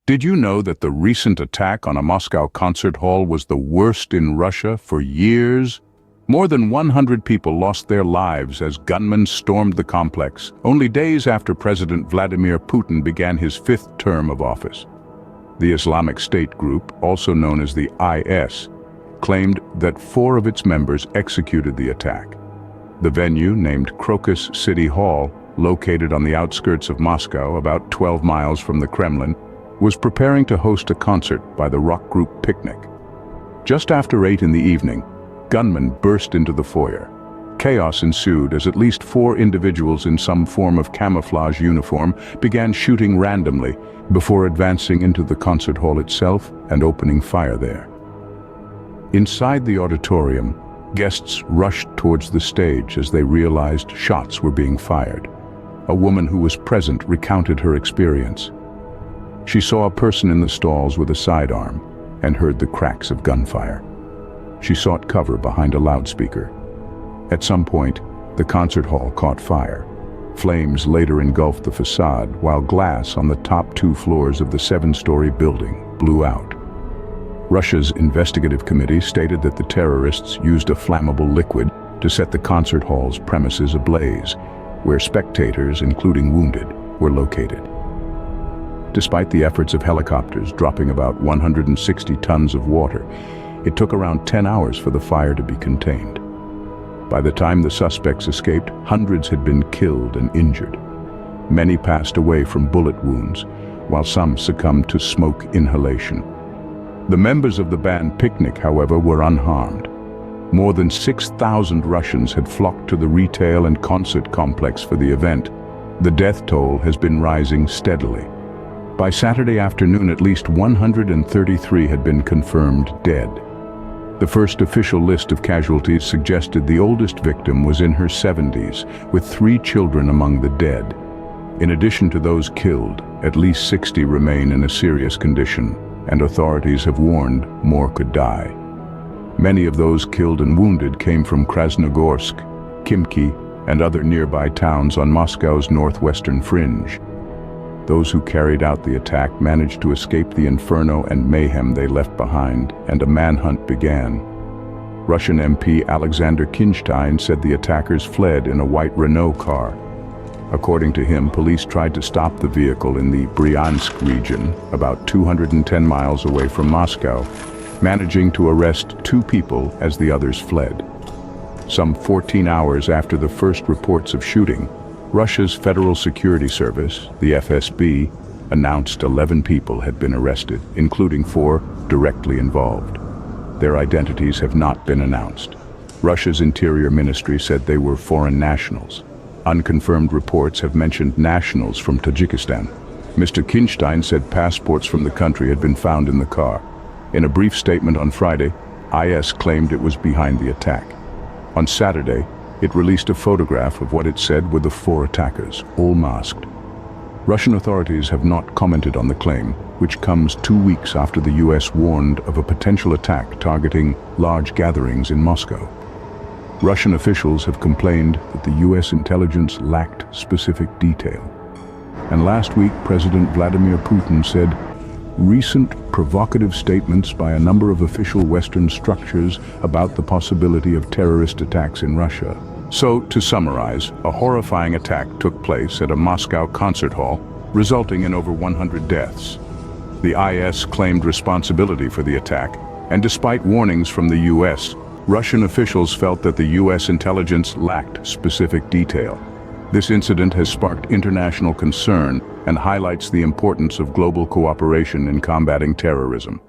Did you know that the recent attack on a Moscow concert hall was the worst in Russia for years? More than 100 people lost their lives as gunmen stormed the complex, only days after President Vladimir Putin began his fifth term of office. The Islamic State group, also known as the IS, claimed that 4 of its members executed the attack. The venue, named Crocus City Hall, located on the outskirts of Moscow, about 12 miles from the Kremlin, was preparing to host a concert by the rock group Picnic. Just after 8 in the evening, gunmen burst into the foyer. Chaos ensued as at least 4 individuals in some form of camouflage uniform began shooting randomly before advancing into the concert hall itself and opening fire there. Inside the auditorium, guests rushed towards the stage as they realized shots were being fired. A woman who was present recounted her experience. She saw a person in the stalls with a sidearm and heard the cracks of gunfire. She sought cover behind a loudspeaker. At some point, the concert hall caught fire. Flames later engulfed the facade, while glass on the top 2 floors of the 7-story building blew out. Russia's investigative committee stated that the terrorists used a flammable liquid to set the concert hall's premises ablaze, where spectators, including wounded, were located. Despite the efforts of helicopters dropping about 160 tons of water, it took around 10 hours for the fire to be contained. By the time the suspects escaped, hundreds had been killed and injured. Many passed away from bullet wounds, while some succumbed to smoke inhalation. The members of the band Picnic, however, were unharmed. More than 6,000 Russians had flocked to the retail and concert complex for the event. The death toll has been rising steadily. By Saturday afternoon, at least 133 had been confirmed dead. The first official list of casualties suggested the oldest victim was in her 70s, with 3 children among the dead. In addition to those killed, at least 60 remain in a serious condition, and authorities have warned more could die. Many of those killed and wounded came from Krasnogorsk, Khimki, and other nearby towns on Moscow's northwestern fringe. Those who carried out the attack managed to escape the inferno and mayhem they left behind, and a manhunt began. Russian MP Alexander Kinstein said the attackers fled in a white Renault car. According to him, police tried to stop the vehicle in the Bryansk region, about 210 miles away from Moscow, managing to arrest 2 people as the others fled. Some 14 hours after the first reports of shooting, Russia's Federal Security Service, the FSB, announced 11 people had been arrested, including 4 directly involved. Their identities have not been announced. Russia's Interior Ministry said they were foreign nationals. Unconfirmed reports have mentioned nationals from Tajikistan. Mr. Kinstein said passports from the country had been found in the car. In a brief statement on Friday, IS claimed it was behind the attack. On Saturday, it released a photograph of what it said were the 4 attackers, all masked. Russian authorities have not commented on the claim, which comes 2 weeks after the US warned of a potential attack targeting large gatherings in Moscow. Russian officials have complained that the US intelligence lacked specific detail. And last week, President Vladimir Putin said, "Recent provocative statements by a number of official Western structures about the possibility of terrorist attacks in Russia." So, to summarize, a horrifying attack took place at a Moscow concert hall, resulting in over 100 deaths. The IS claimed responsibility for the attack, and despite warnings from the US, Russian officials felt that the US intelligence lacked specific detail. This incident has sparked international concern and highlights the importance of global cooperation in combating terrorism.